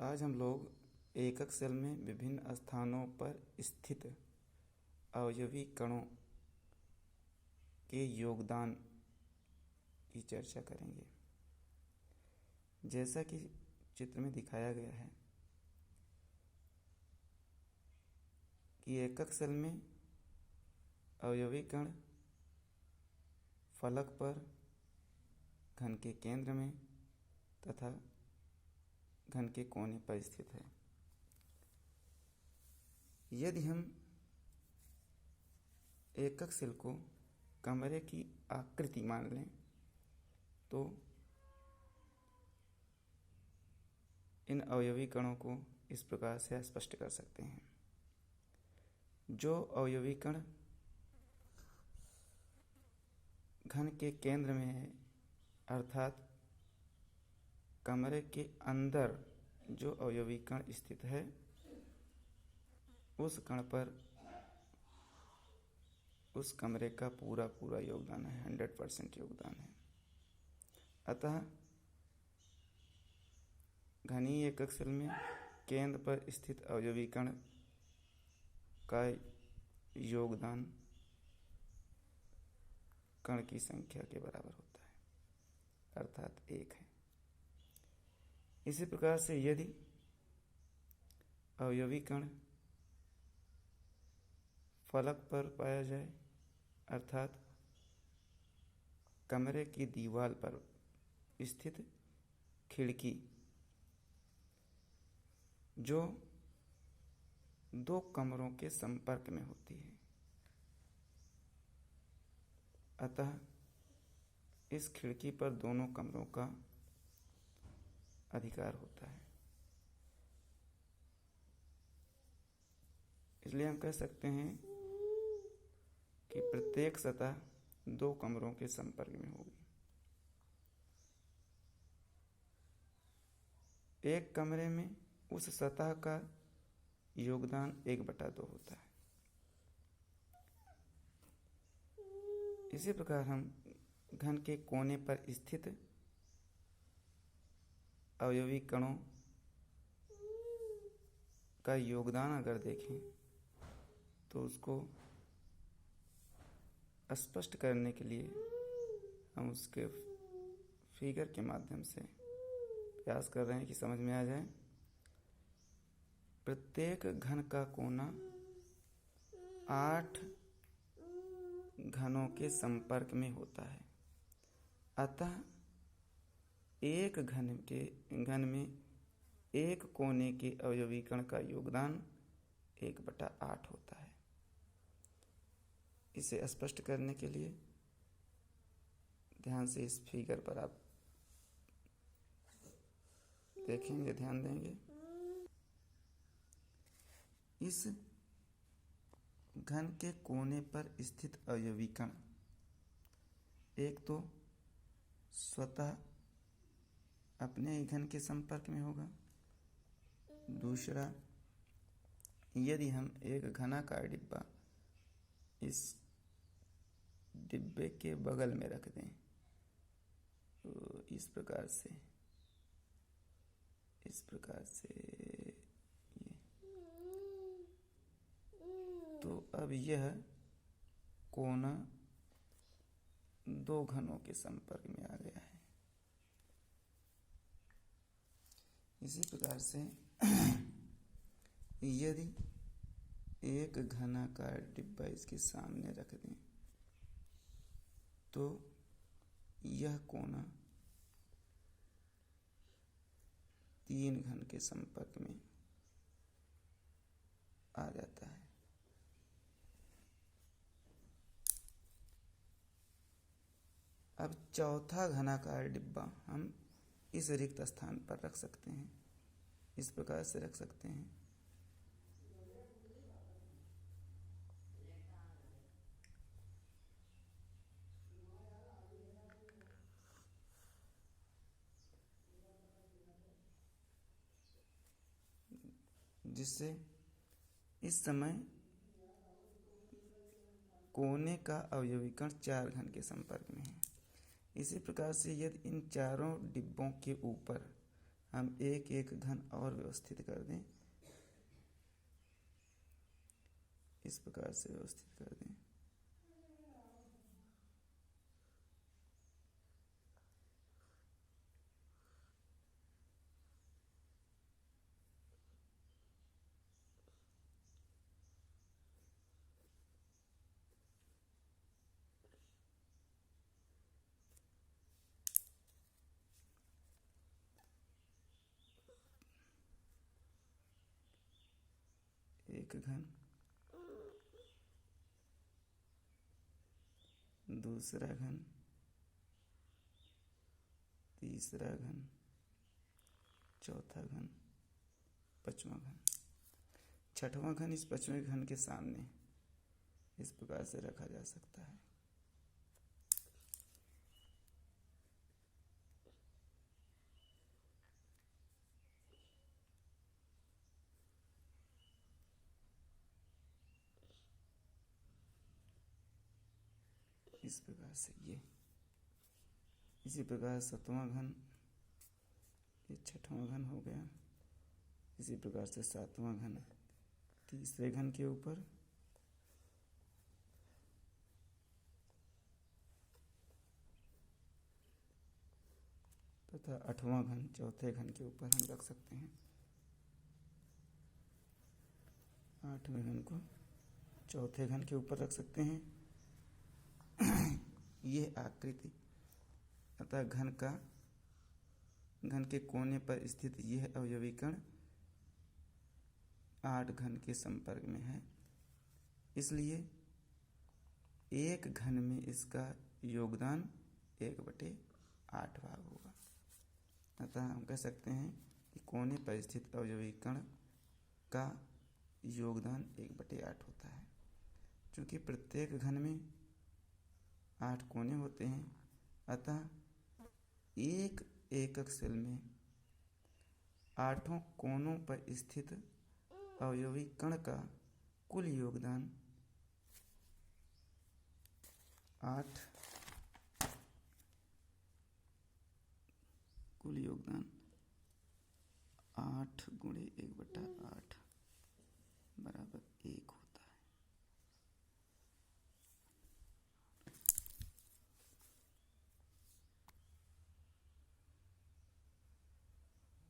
आज हम लोग एकक सेल में विभिन्न स्थानों पर स्थित अवयवी कणों के योगदान की चर्चा करेंगे। जैसा कि चित्र में दिखाया गया है कि एकक सेल में अवयवी कण फलक पर घन के केंद्र में तथा घन के कोने पर स्थित है। यदि हम एकक सेल को कमरे की आकृति मान लें तो इन अवयवी कणों को इस प्रकार से स्पष्ट कर सकते हैं। जो अवयवी कण घन के केंद्र में है, अर्थात कमरे के अंदर जो अवयवी कण स्थित है, उस कण पर उस कमरे का पूरा योगदान है, 100% योगदान है। अतः घनीय एकक सेल में केंद्र पर स्थित अवयवी कण का योगदान कण की संख्या के बराबर होता है, अर्थात 1 है। इसी प्रकार से यदि अवयवी कण फलक पर पाया जाए, अर्थात कमरे की दीवार पर स्थित खिड़की जो 2 कमरों के संपर्क में होती है, अतः इस खिड़की पर दोनों कमरों का अधिकार होता है। इसलिए हम कह सकते हैं कि प्रत्येक सतह 2 कमरों के संपर्क में होगी। एक कमरे में उस सतह का योगदान 1/2 होता है। इसी प्रकार हम घन के कोने पर स्थित अवयवी कणों का योगदान अगर देखें तो उसको स्पष्ट करने के लिए हम उसके फिगर के माध्यम से प्रयास कर रहे हैं कि समझ में आ जाए। प्रत्येक घन का कोना 8 घनों के संपर्क में होता है, अतः एक घन में एक कोने के अवयवी कण का योगदान 1/8 होता है। इसे स्पष्ट करने के लिए ध्यान से इस फिगर पर आप देखेंगे, ध्यान देंगे। इस घन के कोने पर स्थित अवयवी कण एक तो स्वतः अपने ही घन के संपर्क में होगा, दूसरा यदि हम एक घनाकार डिब्बा इस डिब्बे के बगल में रख दें तो इस प्रकार से ये, तो अब यह कोना 2 घनों के संपर्क में आ गया है। इसी प्रकार से यदि एक घनाकार डिब्बा इसके सामने रख दें तो यह कोना 3 घन के संपर्क में आ जाता है। अब चौथा घनाकार डिब्बा हम इस रिक्त स्थान पर रख सकते हैं, इस प्रकार से रख सकते हैं। जिससे इस समय कोने का अवयवी कण 4 घन के संपर्क में है। इसी प्रकार से यदि इन चारों डिब्बों के ऊपर हम एक एक घन और व्यवस्थित कर दें, इस प्रकार से व्यवस्थित कर दें। एक घन, दूसरा घन, तीसरा घन, चौथा घन, पांचवा घन। छठवां घन इस पांचवें घन के सामने इस प्रकार से रखा जा सकता है। इस प्रकार से ये, इसी प्रकार सातवां घन, ये छठवां घन हो गया। इसी प्रकार से सातवां घन तीसरे घन के ऊपर, तथा आठवां घन चौथे घन के ऊपर हम रख सकते हैं। आठवें घन को चौथे घन के ऊपर रख सकते हैं। यह आकृति अतः घन के कोने पर स्थित यह अवयवी कण 8 घन के संपर्क में है, इसलिए एक घन में इसका योगदान 1/8 भाग होगा। अतः हम कह सकते हैं कि कोने पर स्थित अवयवी कण का योगदान 1/8 होता है। चूँकि प्रत्येक घन में 8 कोने होते हैं, अतः एक एकक सेल में 8 कोनों पर स्थित अवयवी कण का कुल योगदान 8 × 1/8